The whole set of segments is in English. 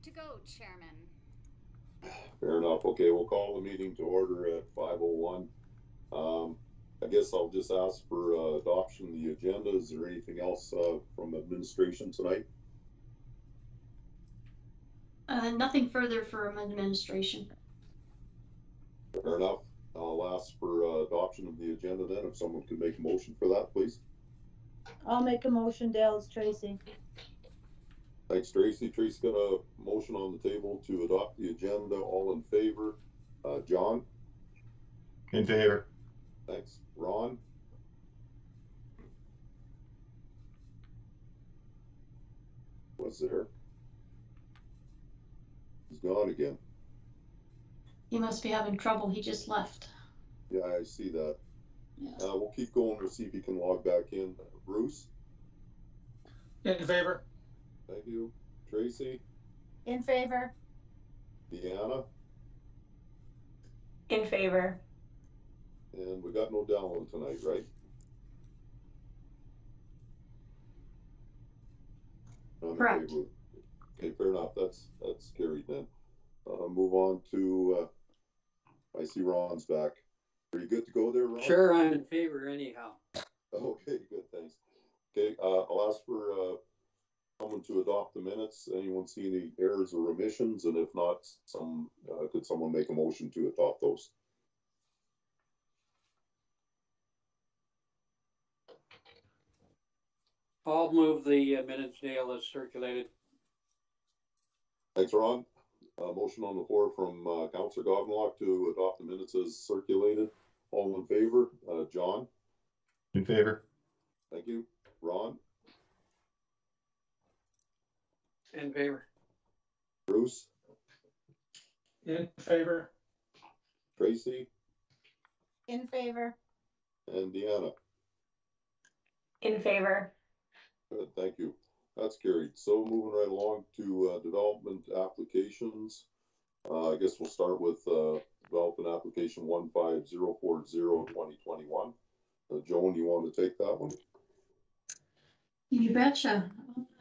to go, Chairman. Fair enough. Okay, we'll call the meeting to order at 5:01. I guess I'll just ask for adoption of the agenda. Is there anything else from administration tonight? Nothing further from administration. Fair enough. I'll ask for adoption of the agenda then. If someone could make a motion for that, please. I'll make a motion, Dale. It's Tracy. Thanks, Tracy. Tracy's got a motion on the table to adopt the agenda. All in favor? John? In favor. Thanks. Ron? Was there? He's gone again. He must be having trouble. He just left. Yeah, I see that. Yeah. We'll keep going. We'll see if he can log back in. Bruce? In favor. Thank you. Tracy? In favor. Deanna? In favor. And we got no Dallin tonight, right? Correct. Okay, fair enough. That's carried then. Move on to, I see Ron's back. Are you good to go there, Ron? Sure, I'm in favor anyhow. Okay, good, thanks. Okay, I'll ask for someone to adopt the minutes. Anyone see any errors or omissions? And if not, could someone make a motion to adopt those? I'll move the minutes, Dale, as circulated. Thanks, Ron. Motion on the floor from Councillor Goggenlock to adopt the minutes as circulated. All in favor? John? In favor. Thank you. Ron? In favor. Bruce? In favor. Tracy? In favor. And Deanna? In favor. Good, thank you. That's carried. So moving right along to development applications. I guess we'll start with development application 15040-2021. Joan, you want to take that one? You betcha.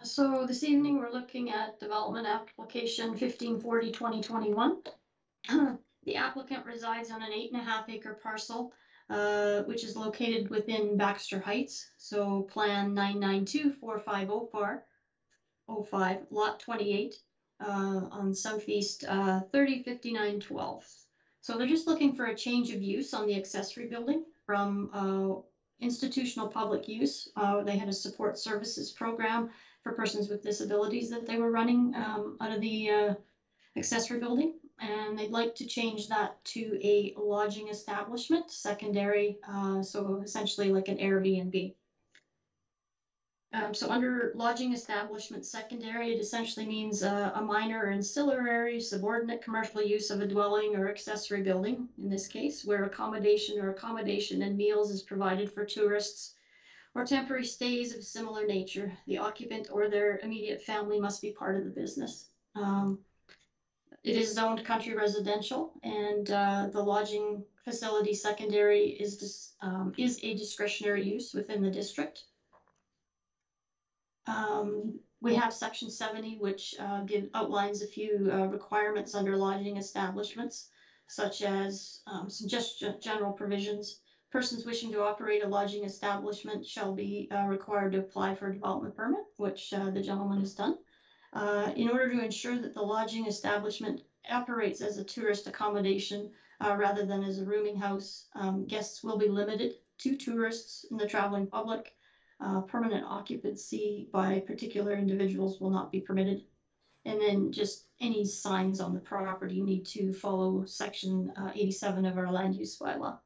So this evening we're looking at development application 1540-2021. The applicant resides on an 8.5 acre parcel, which is located within Baxter Heights. So plan 9924505, lot 28, on Southeast 305912. So they're just looking for a change of use on the accessory building from institutional public use. They had a support services program for persons with disabilities that they were running out of the accessory building, and they'd like to change that to a lodging establishment, secondary, so essentially like an Airbnb. So under lodging establishment secondary, it essentially means a minor or ancillary subordinate commercial use of a dwelling or accessory building, in this case, where accommodation and meals is provided for tourists or temporary stays of similar nature. The occupant or their immediate family must be part of the business. It is zoned country residential, and the lodging facility secondary is a discretionary use within the district. We have section 70, which outlines a few requirements under lodging establishments, such as some just general provisions. Persons wishing to operate a lodging establishment shall be required to apply for a development permit, which the gentleman has done. In order to ensure that the lodging establishment operates as a tourist accommodation rather than as a rooming house, guests will be limited to tourists and the traveling public. Permanent occupancy by particular individuals will not be permitted. And then just any signs on the property need to follow section 87 of our land use bylaw.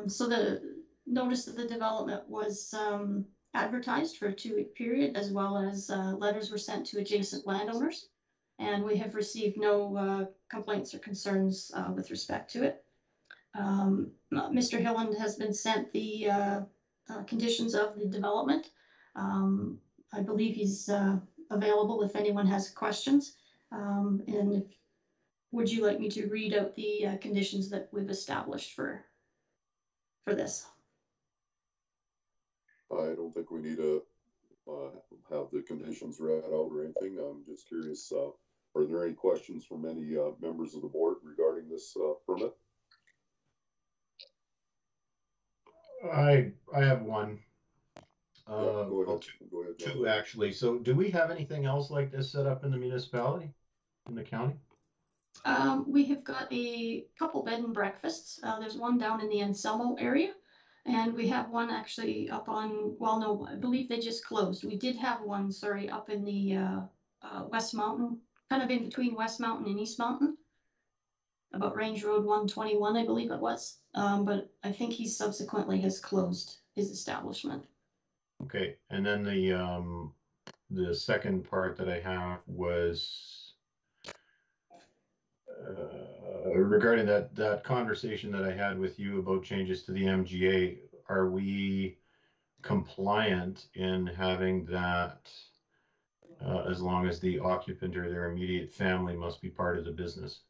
So the notice of the development was advertised for a 2-week period, as well as letters were sent to adjacent landowners. And we have received no complaints or concerns with respect to it. Mr. Hilland has been sent the conditions of the development. I believe he's available if anyone has questions. And would you like me to read out the conditions that we've established for this? I don't think we need to have the conditions read out or anything. I'm just curious Are there any questions from any members of the board regarding this permit? I have one. Yeah, go well, ahead. Go ahead, John. two actually. So do we have anything else like this set up in the municipality, in the county? We have got a couple bed and breakfasts. There's one down in the Anselmo area. And we have one actually up on, well, no, I believe they just closed. We did have one, sorry, up in the West Mountain, kind of in between West Mountain and East Mountain. About Range Road 121, I believe it was. But I think he subsequently has closed his establishment. Okay, and then the second part that I have was regarding that conversation that I had with you about changes to the MGA. Are we compliant in having that as long as the occupant or their immediate family must be part of the business?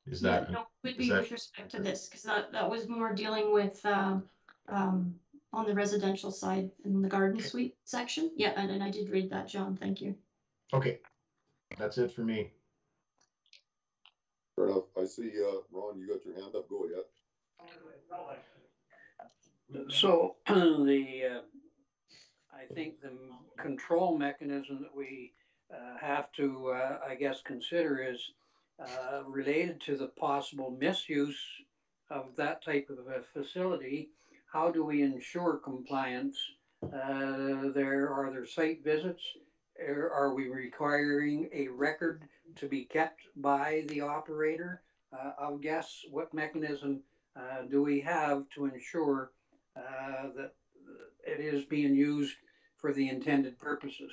Is Yeah, that no, would is be that with respect to this, because that was more dealing with on the residential side in the garden suite section. Yeah, and I did read that, John. Thank you. okay? That's it for me. Fair enough. I see, Ron, you got your hand up. Go ahead. So I think the control mechanism that we have to, I guess, consider is related to the possible misuse of that type of a facility. How do we ensure compliance? Are there site visits? Are we requiring a record to be kept by the operator? I guess what mechanism do we have to ensure that it is being used for the intended purposes?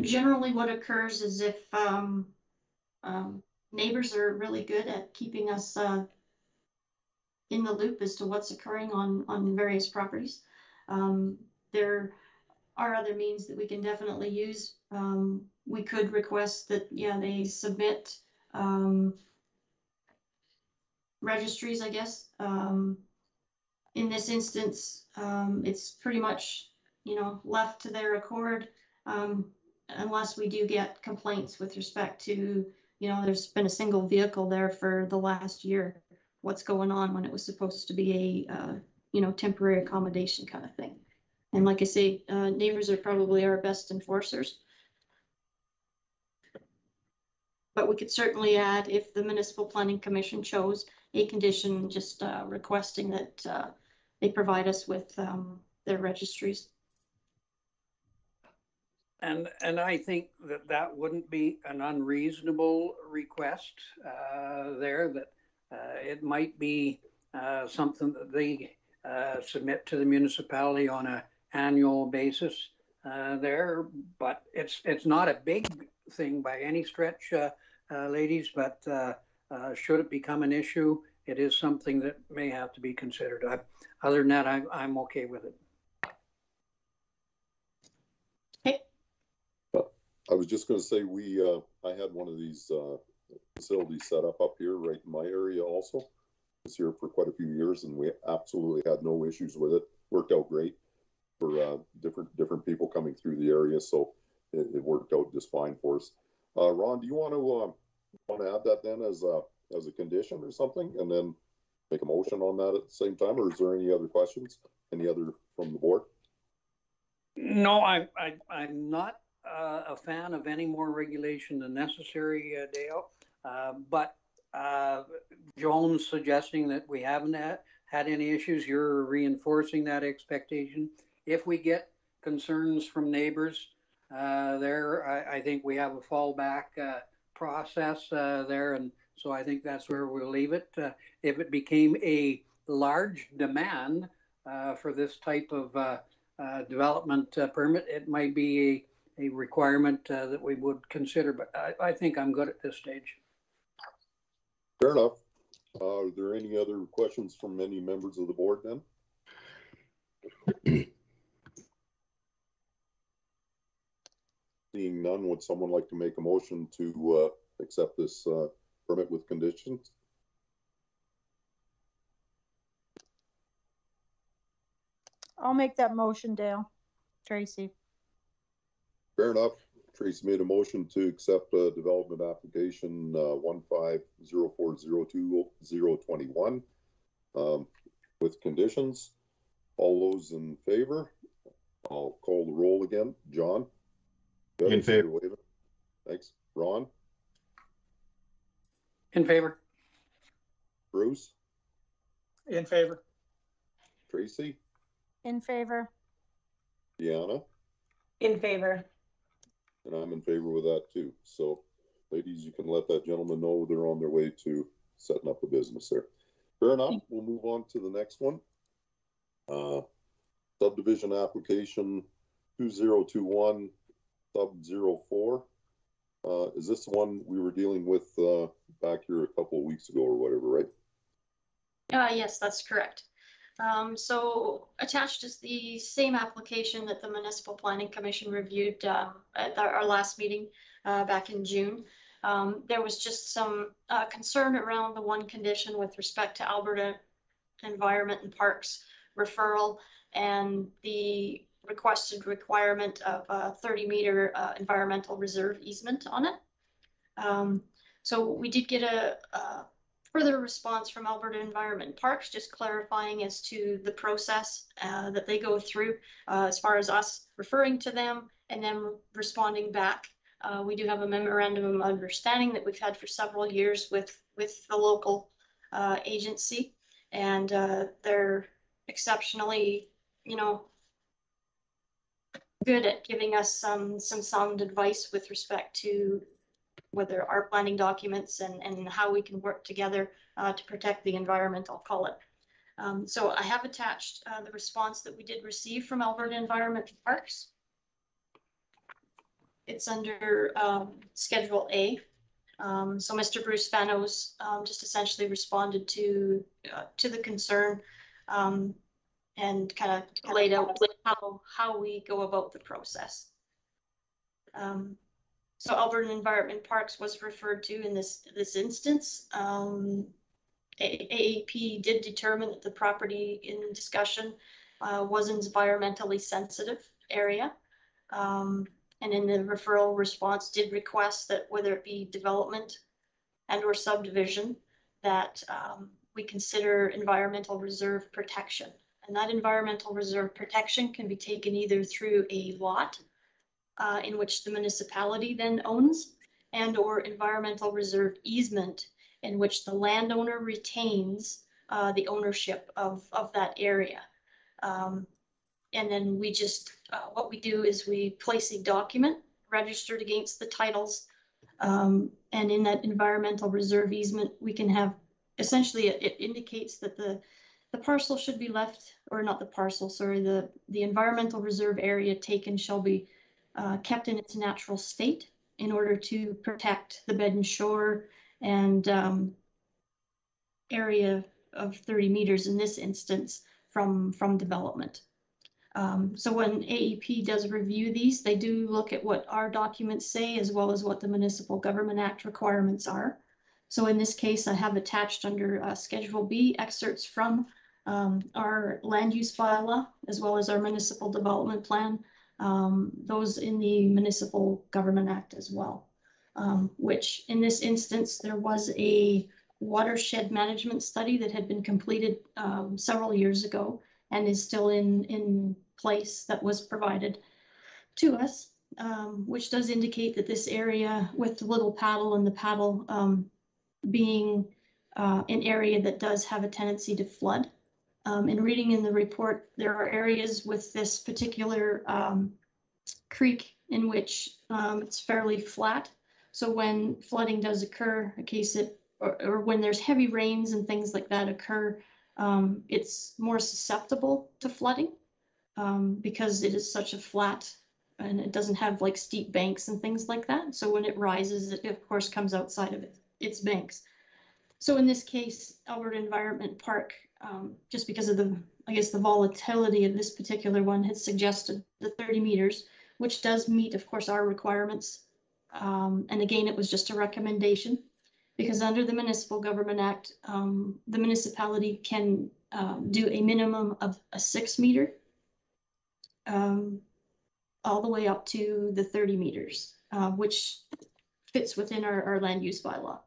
Generally, what occurs is if neighbors are really good at keeping us in the loop as to what's occurring on various properties. There are other means that we can definitely use. We could request that, yeah, they submit registries, I guess. In this instance, it's pretty much, left to their accord, unless we do get complaints with respect to, there's been a single vehicle there for the last year. What's going on when it was supposed to be a, temporary accommodation kind of thing. And like I say, neighbors are probably our best enforcers. But we could certainly add, if the Municipal Planning Commission chose, a condition just requesting that they provide us with their registries. And I think that wouldn't be an unreasonable request there, that it might be something that they submit to the municipality on an annual basis there, but it's not a big thing by any stretch, ladies, but should it become an issue, it is something that may have to be considered. Other than that, I'm okay with it. I was just going to say, I had one of these facilities set up here right in my area also. I was here for quite a few years and we absolutely had no issues with it. Worked out great for different people coming through the area. So it worked out just fine for us. Ron, do you want to add that then as a condition or something, and then make a motion on that at the same time? Or is there any other questions? Any other from the board? No, I'm not a fan of any more regulation than necessary, Dale. But Joan's suggesting that we haven't had any issues. You're reinforcing that expectation. If we get concerns from neighbors there, I think we have a fallback process there. And so I think that's where we'll leave it. If it became a large demand for this type of development permit, it might be a requirement that we would consider, but I think I'm good at this stage. Fair enough. Are there any other questions from any members of the board then? Seeing none, would someone like to make a motion to accept this permit with conditions? I'll make that motion, Dale. Tracy. Fair enough. Tracy made a motion to accept a development application 150402021 with conditions. All those in favor? I'll call the roll again. John? Good. In favor. You're waving. Thanks. Ron? In favor. Bruce? In favor. Tracy? In favor. Deanna? In favor. And I'm in favor with that too. So ladies, you can let that gentleman know they're on their way to setting up a business there. Fair enough. We'll move on to the next one. Subdivision application 2021 sub 04. Is this the one we were dealing with back here a couple of weeks ago or whatever, right? Yes, that's correct. So attached is the same application that the Municipal Planning Commission reviewed at our last meeting back in June. There was just some concern around the one condition with respect to Alberta Environment and Parks referral and the requested requirement of a 30-meter environmental reserve easement on it. So we did get a further response from Alberta Environment and Parks, just clarifying as to the process that they go through as far as us referring to them and then responding back. We do have a memorandum of understanding that we've had for several years with the local agency, and they're exceptionally, good at giving us some sound advice with respect to whether our planning documents and how we can work together to protect the environment, I'll call it. So I have attached the response that we did receive from Alberta Environment and Parks. It's under Schedule A. So Mr. Bruce Fanos just essentially responded to the concern and kind of laid out how we go about the process. So Alberta Environment Parks was referred to in this instance. AEP did determine that the property in discussion was an environmentally sensitive area. And in the referral response did request that whether it be development and or subdivision, that we consider environmental reserve protection. And that environmental reserve protection can be taken either through a lot in which the municipality then owns, and or environmental reserve easement in which the landowner retains the ownership of that area. And then we just, what we do is we place a document registered against the titles. And in that environmental reserve easement, we can have, essentially it indicates that the parcel should be left, or not the parcel, sorry, the environmental reserve area taken shall be kept in its natural state in order to protect the bed and shore and area of 30 meters in this instance from development. So when AEP does review these, they do look at what our documents say as well as what the Municipal Government Act requirements are. So in this case, I have attached under Schedule B excerpts from our land use bylaw as well as our municipal development plan, those in the Municipal Government Act as well, which in this instance, there was a watershed management study that had been completed several years ago and is still in place that was provided to us, which does indicate that this area with the little paddle and the paddle being an area that does have a tendency to flood. In reading in the report, there are areas with this particular creek in which it's fairly flat. So when flooding does occur, or when there's heavy rains and things like that occur, it's more susceptible to flooding because it is such a flat and it doesn't have like steep banks and things like that. So when it rises, it of course comes outside of its banks. So in this case, Alberta Environment Park, just because of the volatility of this particular one, had suggested the 30 meters, which does meet, of course, our requirements. And again, it was just a recommendation because under the Municipal Government Act, the municipality can do a minimum of a 6 meter all the way up to the 30 meters, which fits within our land use bylaw.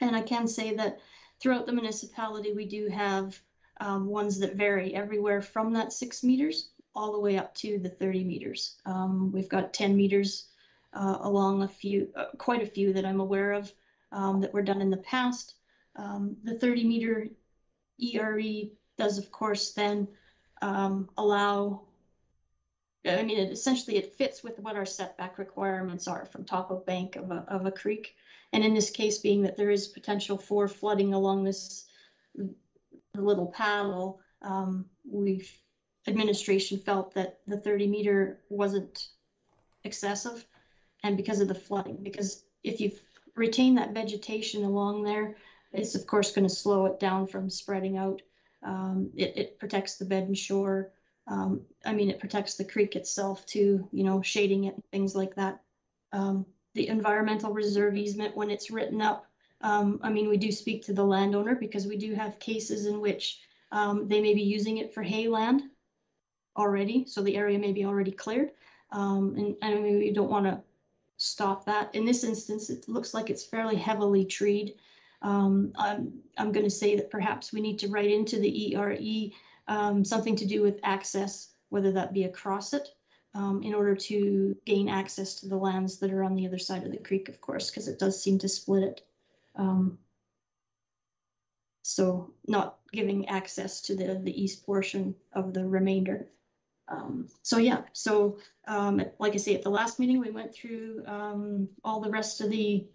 And I can say that throughout the municipality, we do have ones that vary everywhere from that 6 meters all the way up to the 30 meters. We've got 10 meters along a few, quite a few that I'm aware of that were done in the past. The 30 meter ERE does, of course, then allow, I mean, essentially it fits with what our setback requirements are from top of bank of a creek. And in this case, being that there is potential for flooding along this little paddle, administration felt that the 30 meter wasn't excessive, and because of the flooding, because if you retain that vegetation along there, it's of course going to slow it down from spreading out. It protects the bed and shore. I mean, it protects the creek itself too, you know, shading it and things like that. The environmental reserve easement, when it's written up, I mean, we do speak to the landowner because we do have cases in which they may be using it for hay land already, so the area may be already cleared. And I mean, we don't want to stop that. In this instance, it looks like it's fairly heavily treed. I'm going to say that perhaps we need to write into the ERE something to do with access, whether that be across it, in order to gain access to the lands that are on the other side of the creek, of course, because it does seem to split it. So not giving access to the east portion of the remainder. So yeah, so like I say, at the last meeting, we went through all the rest of the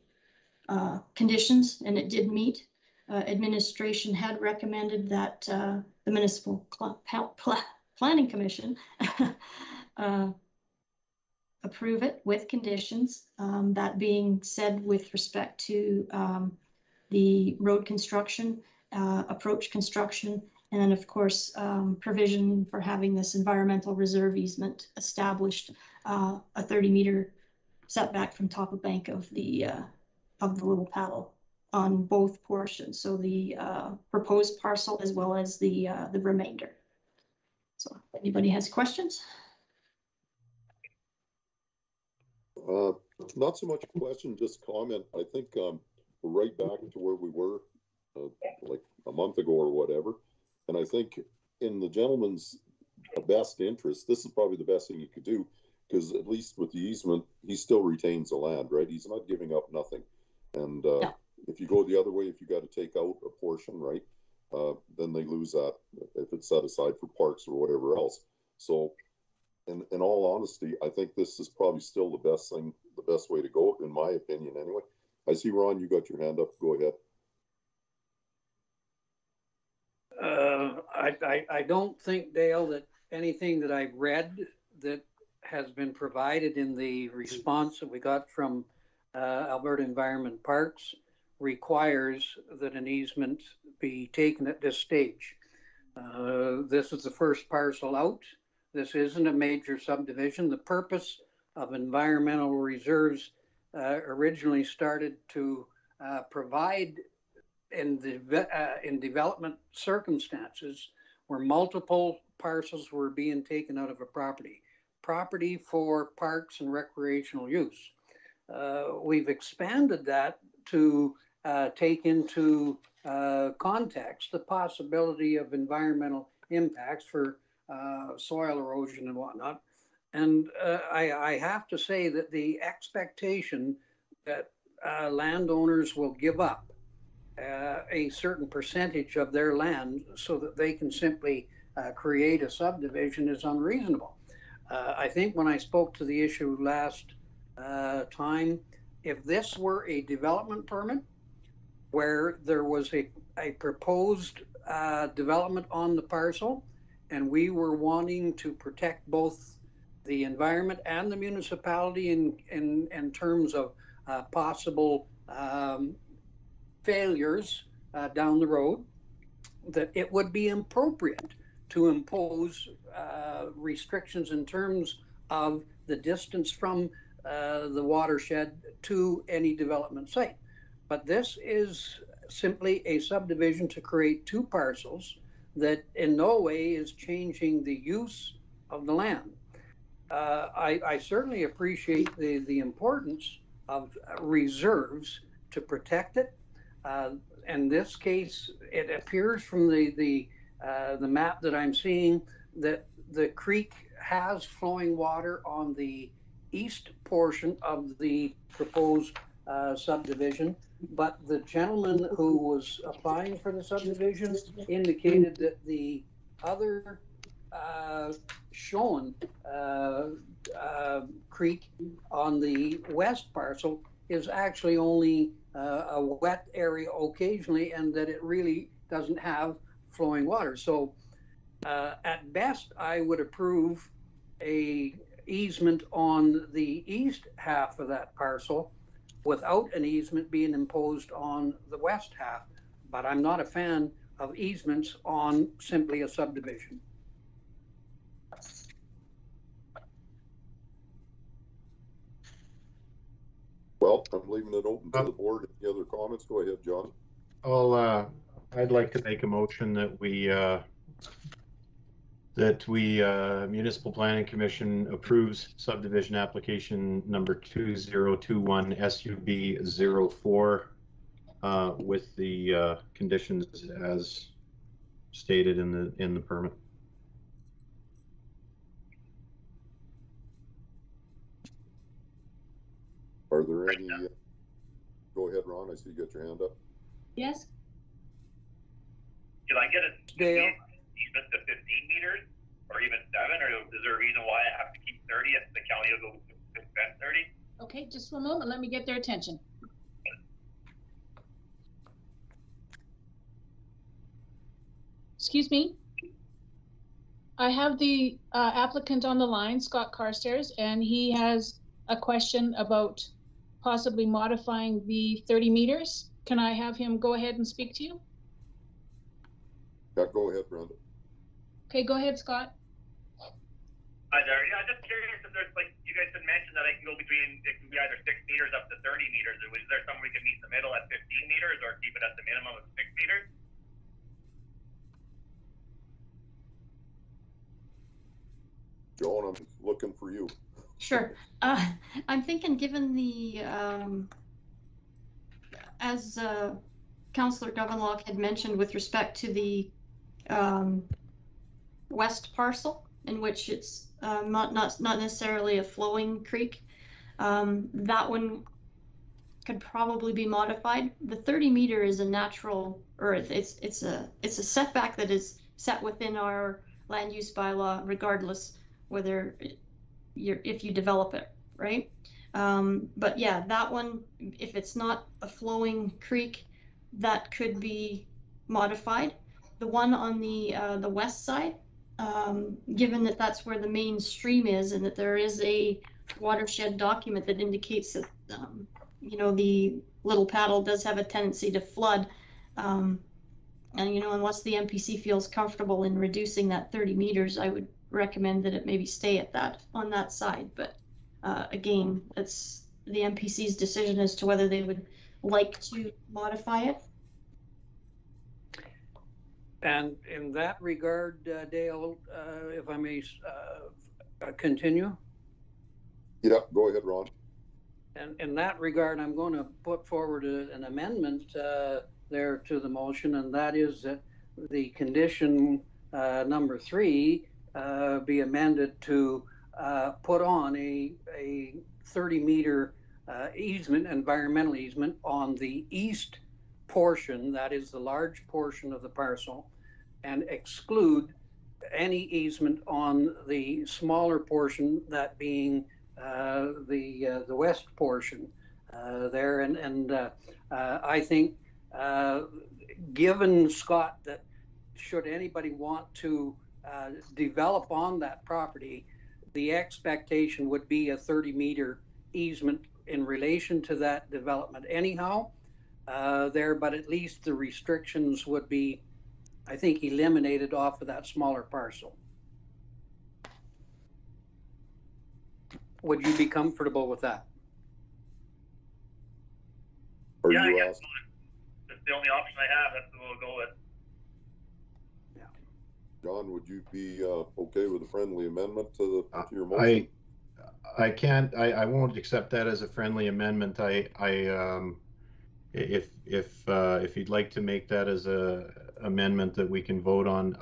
conditions, and it did meet. Administration had recommended that the Municipal Planning Commission approve it with conditions. That being said, with respect to the road construction, approach construction, and then of course provision for having this environmental reserve easement established, a 30 meter setback from top of bank of the little paddle on both portions. So the proposed parcel as well as the remainder. So if anybody has questions? Not so much a question, just comment. I think we're right back to where we were like a month ago or whatever. And I think in the gentleman's best interest, this is probably the best thing you could do, because at least with the easement, he still retains the land, right? He's not giving up nothing. And Yeah. If you go the other way, if you got to take out a portion, right, then they lose that if it's set aside for parks or whatever else. So in all honesty, I think this is probably still the best thing, the best way to go, in my opinion anyway. I see, Ron, you got your hand up. Go ahead. I don't think, Dale, that anything that I've read that has been provided in the response that we got from Alberta Environment Parks requires that an easement be taken at this stage. This is the first parcel out. This isn't a major subdivision. The purpose of environmental reserves originally started to provide in development circumstances where multiple parcels were being taken out of a property for parks and recreational use. We've expanded that to take into context the possibility of environmental impacts for soil erosion and whatnot. And I have to say that the expectation that landowners will give up a certain percentage of their land so that they can simply create a subdivision is unreasonable. I think when I spoke to the issue last time, if this were a development permit where there was a proposed development on the parcel, and we were wanting to protect both the environment and the municipality in terms of possible failures down the road, that it would be appropriate to impose restrictions in terms of the distance from the watershed to any development site. But this is simply a subdivision to create two parcels that in no way is changing the use of the land. I certainly appreciate the importance of reserves to protect it. In this case, it appears from the map that I'm seeing that the creek has flowing water on the east portion of the proposed subdivision, but the gentleman who was applying for the subdivision indicated that the other shown creek on the west parcel is actually only a wet area occasionally, and that it really doesn't have flowing water. So at best, I would approve a easement on the east half of that parcel without an easement being imposed on the west half. But I'm not a fan of easements on simply a subdivision. Well, I'm leaving it open to the board. Any other comments? Go ahead, John. I'd like to make a motion that we Municipal Planning Commission approves subdivision application number 2021 SUB 04 with the conditions as stated in the permit. Are there any? Go ahead, Ron. I see you got your hand up. Yes? Can I get a Dale? easement to 15 meters or even 7, or is there a reason why I have to keep 30 if the county will go to 30? Okay, just one moment. Let me get their attention. Excuse me. I have the applicant on the line, Scott Carstairs, and he has a question about possibly modifying the 30 meters. Can I have him go ahead and speak to you? Yeah, go ahead, Brenda. Okay, go ahead, Scott. Hi there. Yeah, just curious if there's, like, you guys had mentioned that I can go between, it can be either 6 meters up to 30 meters. Is there somewhere we can meet in the middle at 15 meters or keep it at the minimum of 6 meters? Joan, I'm looking for you. Sure. I'm thinking given the, as Councillor Govenlock had mentioned with respect to the west parcel, in which it's not necessarily a flowing creek, that one could probably be modified. The 30 meter is a natural, or it's a setback that is set within our land use bylaw, regardless whether if you develop it, right? But yeah, that one, if it's not a flowing creek, that could be modified. The one on the west side, given that that's where the main stream is, and that there is a watershed document that indicates that you know, the little paddle does have a tendency to flood, and you know, unless the MPC feels comfortable in reducing that 30 meters, I would recommend that it maybe stay at that on that side. But again, it's the MPC's decision as to whether they would like to modify it. And in that regard, Dale, if I may continue. Yeah, go ahead, Ron. And in that regard, I'm going to put forward an amendment there to the motion, and that is that the condition number 3 be amended to put on a 30-meter easement, environmental easement, on the east portion, that is the large portion of the parcel, and exclude any easement on the smaller portion, that being the west portion there. And I think, given, Scott, that should anybody want to develop on that property, the expectation would be a 30-meter easement in relation to that development anyhow there, but at least the restrictions would be, I think, eliminated off of that smaller parcel. Would you be comfortable with that? Are Yeah, I you guess asking? that's the only option I have. That's what we'll go with. John, would you be okay with a friendly amendment to your motion? I won't accept that as a friendly amendment. If you'd like to make that as a amendment that we can vote on,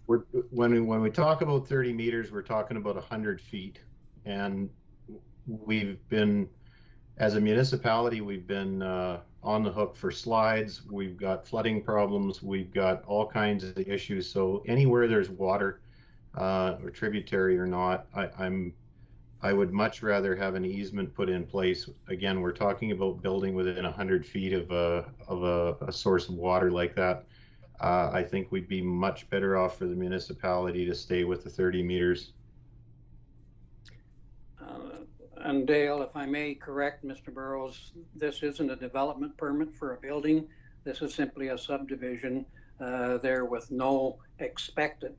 when we talk about 30 meters, we're talking about 100 feet. And we've been, as a municipality, we've been on the hook for slides. We've got flooding problems. We've got all kinds of issues. So anywhere there's water, or tributary or not, I would much rather have an easement put in place. Again, we're talking about building within 100 feet of a source of water like that. I think we'd be much better off for the municipality to stay with the 30 meters. And Dale, if I may correct Mr. Burrows, this isn't a development permit for a building. This is simply a subdivision there with no expected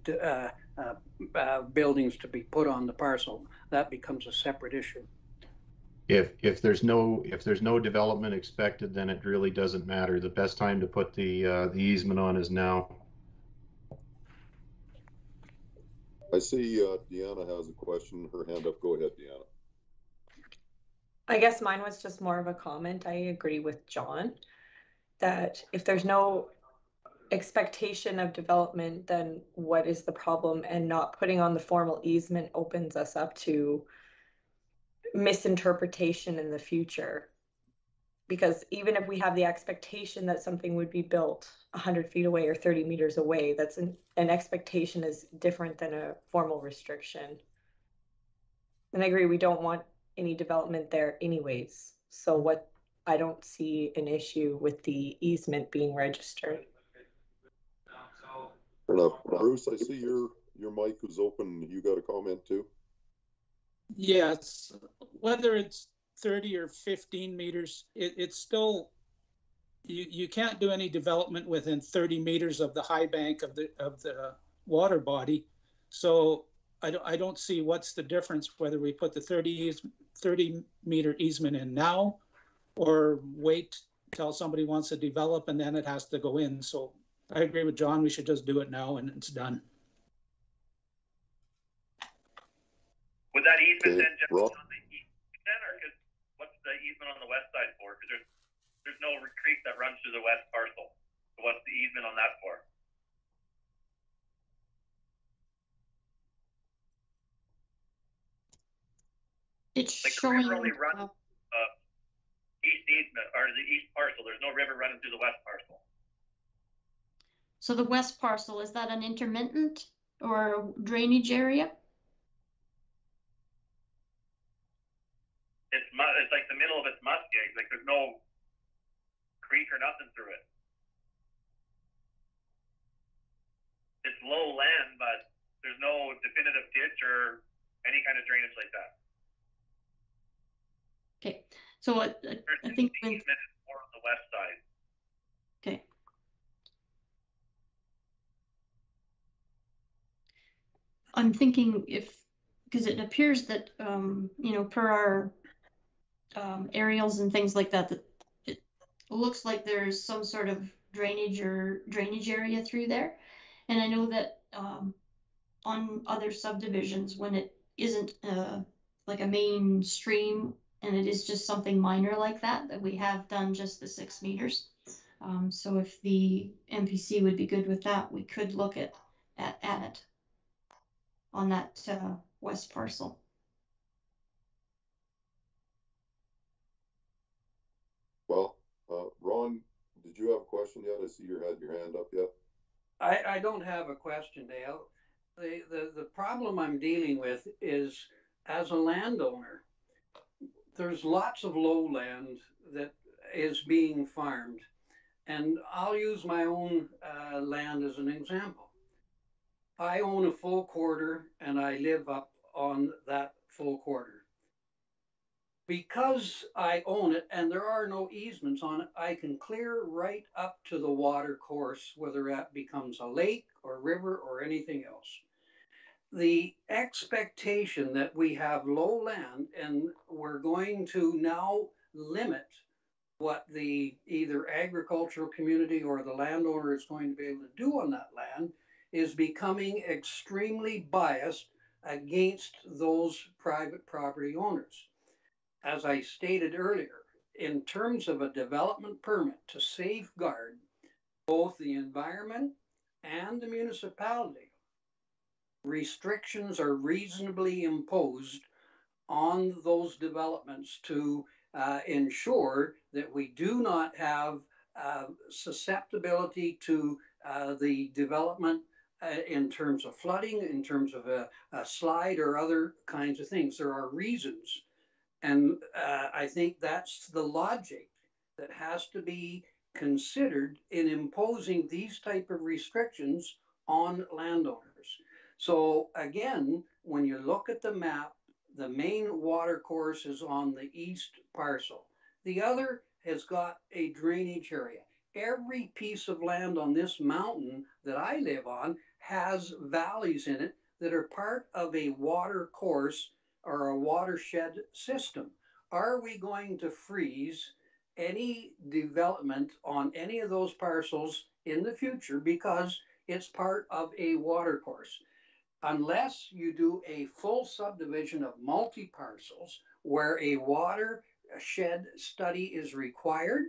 buildings to be put on the parcel. That becomes a separate issue. If there's no development expected, then it really doesn't matter. The best time to put the easement on is now. I see Deanna has a question. Her hand up. Go ahead, Deanna. I guess mine was just more of a comment. I agree with John that if there's no expectation of development, then what is the problem? And not putting on the formal easement opens us up to misinterpretation in the future. Because even if we have the expectation that something would be built 100 feet away or 30 meters away, that's an expectation is different than a formal restriction. And I agree, we don't want any development there anyways. So I don't see an issue with the easement being registered. Fair enough. Bruce, I see your mic is open. You got a comment too? Yes, whether it's 30 or 15 meters, it's still, you can't do any development within 30 meters of the high bank of the water body. So I don't see what's the difference whether we put the 30 meter easement in now or wait till somebody wants to develop and then it has to go in. So I agree with John, we should just do it now and it's done. Would that easement then just Rob? on the east then, or what's the easement on the west side for? Because there's no creek that runs through the west parcel. So what's the easement on that for? It's Like showing. the river only runs east easement or the east parcel. There's no river running through the west parcel. So the west parcel, is that an intermittent or drainage area? It's like the middle of its muskeg. Like there's no creek or nothing through it. It's low land, but there's no definitive ditch or any kind of drainage like that. Okay, so I think the easement is more on the west side. Okay. I'm thinking because it appears that per our aerials and things like that, that it looks like there's some sort of drainage area through there. And I know that on other subdivisions, when it isn't like a main stream and it is just something minor like that we have done just the 6 meters. So if the MPC would be good with that, we could look at it on that west parcel. Well, Ron, did you have a question yet? I see your hand up yet. I don't have a question, Dale. The problem I'm dealing with is, as a landowner, there's lots of lowland that is being farmed. And I'll use my own land as an example. I own a full quarter and I live up on that full quarter. Because I own it and there are no easements on it, I can clear right up to the water course, whether that becomes a lake or river or anything else. The expectation that we have low land and we're going to now limit what the either agricultural community or the landowner is going to be able to do on that land is becoming extremely biased against those private property owners. As I stated earlier, in terms of a development permit to safeguard both the environment and the municipality, restrictions are reasonably imposed on those developments to ensure that we do not have susceptibility to the development in terms of flooding, in terms of a slide or other kinds of things. There are reasons. And I think that's the logic that has to be considered in imposing these type of restrictions on landowners. So again, when you look at the map, the main water course is on the east parcel. The other has got a drainage area. Every piece of land on this mountain that I live on has valleys in it that are part of a water course or a watershed system. Are we going to freeze any development on any of those parcels in the future because it's part of a water course? Unless you do a full subdivision of multi-parcels where a watershed study is required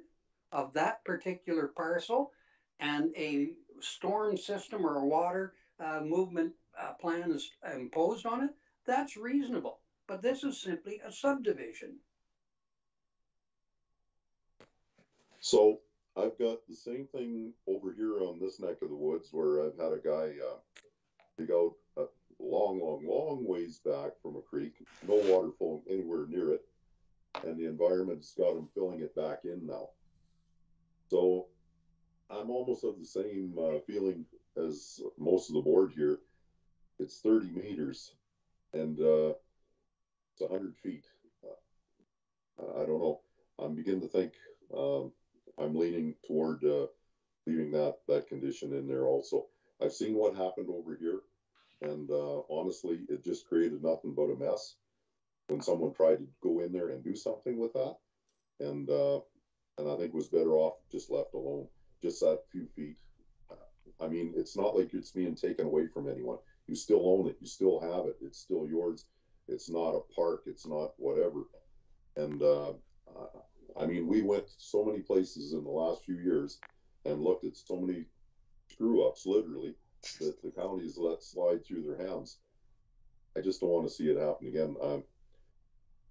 of that particular parcel and a storm system or a water movement plan is imposed on it, that's reasonable. But this is simply a subdivision. So I've got the same thing over here on this neck of the woods where I've had a guy dig out a long ways back from a creek, no water flowing anywhere near it, and the environment's got him filling it back in now. So I'm almost of the same feeling as most of the board here. It's 30 meters and it's 100 feet. I don't know. I'm beginning to think I'm leaning toward leaving that condition in there also. I've seen what happened over here, and honestly, it just created nothing but a mess when someone tried to go in there and do something with that. And I think it was better off just left alone, just that few feet. I mean, it's not like it's being taken away from anyone. You still own it. You still have it. It's still yours. It's not a park. It's not whatever. And I mean, we went so many places in the last few years and looked at so many screw ups, literally, that the counties let slide through their hands. I just don't want to see it happen again.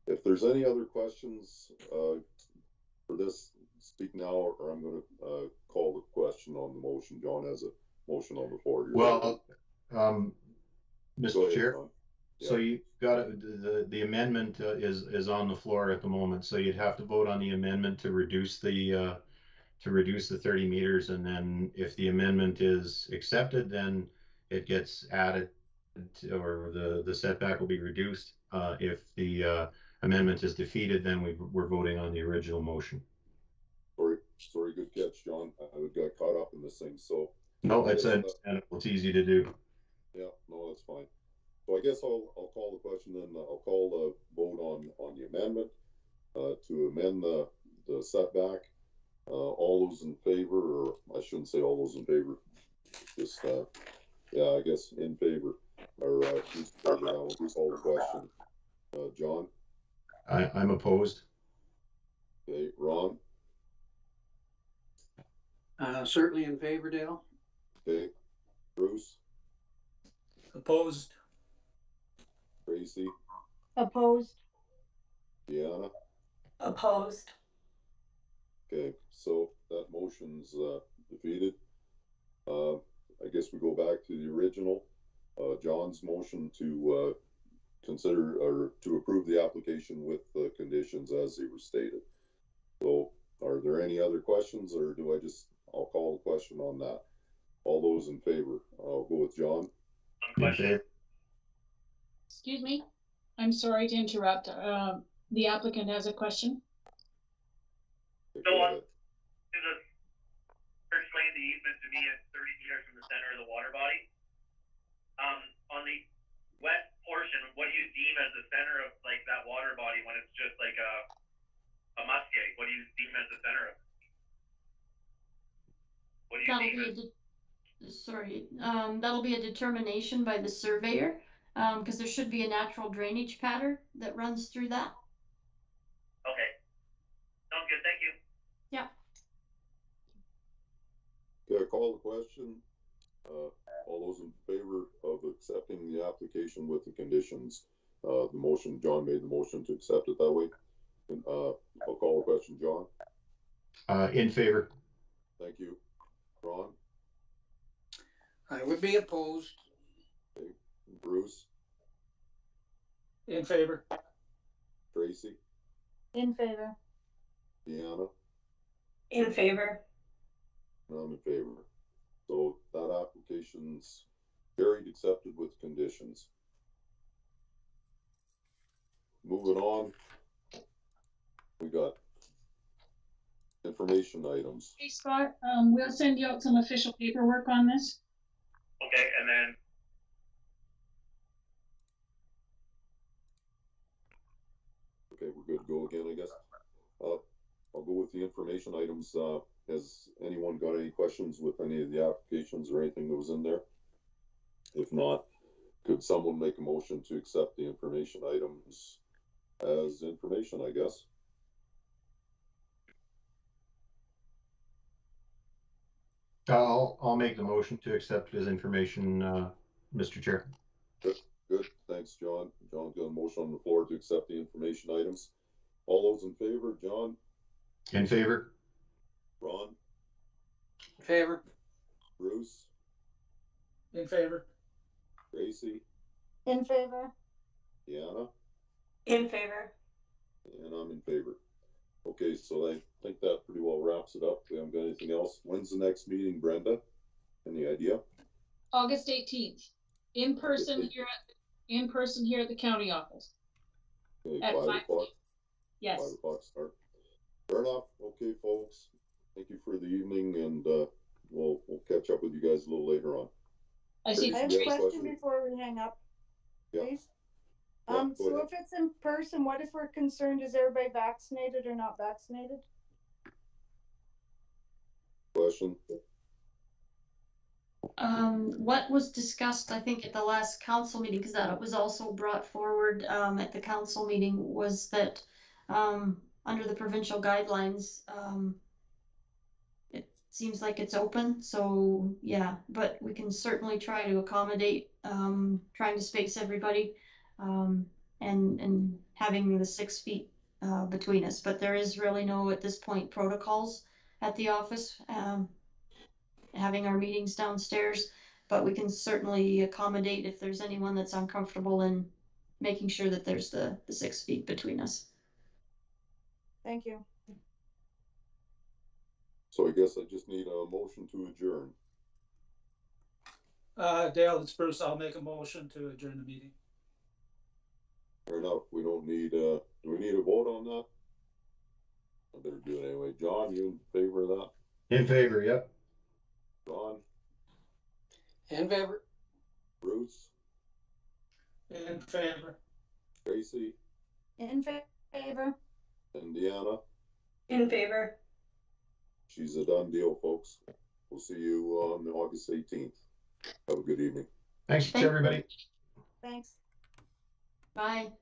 If there's any other questions for this, speak now, or I'm going to call the question on the motion. John has a motion on the floor. Well, Mr. Chair, Yeah. so you got the amendment is on the floor at the moment. So you'd have to vote on the amendment to reduce the 30 meters, and then if the amendment is accepted, then it gets added to, or the setback will be reduced. If the amendment is defeated, then we're voting on the original motion. Sorry, good catch, John. I got caught up in this thing. So no, it's understandable. It's easy to do. Yeah, no, that's fine. So I guess I'll call the question, then I'll call the vote on the amendment to amend the setback. All those in favor, or I shouldn't say all those in favor, just yeah, I guess in favor, or who's call the question. John? I'm opposed. Okay, Ron? Certainly in favor, Dale. Okay, Bruce? Opposed. Tracy? Opposed. Deanna? Opposed. Okay, so that motion's defeated. I guess we go back to the original, John's motion to consider or to approve the application with the conditions as they were stated. So are there any other questions, or do I just, I'll call the question on that. All those in favor, I'll go with John. In favor. Excuse me, I'm sorry to interrupt. The applicant has a question. So explain the easement to me at 30 meters from the center of the water body. On the wet portion, what do you deem as the center of like that water body when it's just like a muskeg? What do you deem as the center of it? What do you deem as? Sorry, sorry, that'll be a determination by the surveyor, because there should be a natural drainage pattern that runs through that. Okay. Sounds good, thank you. Okay, I call the question. All those in favor of accepting the application with the conditions, the motion, John made the motion to accept it that way. And, I'll call the question, John. In favor. Thank you. Ron, I would be opposed. Bruce, In favor. Tracy, In favor. Deanna, In favor. and I'm in favor. So that application's carried, accepted with conditions. Moving on, we got information items. Hey, Scott, we'll send you out some official paperwork on this. Okay, and then Okay, we're good to go again, I guess. I'll go with the information items. Has anyone got any questions with any of the applications or anything that was in there? If not, could someone make a motion to accept the information items as information, I guess? I'll make the motion to accept his information, Mr. Chair. Good, thanks, John. John's got a motion on the floor to accept the information items. All those in favor, John, In favor. Ron, In favor. Bruce, In favor. Tracy, In favor. Deanna, In favor. and I'm in favor. Okay, so I think that pretty well wraps it up. We haven't got anything else. When's the next meeting, Brenda? Any idea? August 18th, in person here at the county office. Okay, At 5 5. o'clock. Yes. 5 o'clock start. Fair enough. Okay, folks. Thank you for the evening, and we'll catch up with you guys a little later on. I see. I have You a have a question question? before we hang up, Yeah. please. Yeah, go So ahead. if it's in person, what if we're concerned, is everybody vaccinated or not vaccinated? Question? What was discussed, I think, at the last council meeting, because that was also brought forward, at the council meeting, was that, under the provincial guidelines, it seems like it's open, so, yeah, but we can certainly try to accommodate, trying to space everybody, and having the 6 feet, between us, but there is really no, at this point, protocols at the office, having our meetings downstairs, but we can certainly accommodate if there's anyone that's uncomfortable in making sure that there's the 6 feet between us. Thank you. So I guess I just need a motion to adjourn. Dale, it's Bruce. I'll make a motion to adjourn the meeting. Fair enough. We don't need, do we need a vote on that? I better do it anyway. John, you in favor of that? In favor, yep. Ron, In favor. Bruce, In favor. Tracy, In favor. and Deanna? In favor. She's a done deal, folks. We'll see you on August 18th. Have a good evening. Thanks, Thank- everybody. Thanks. Bye.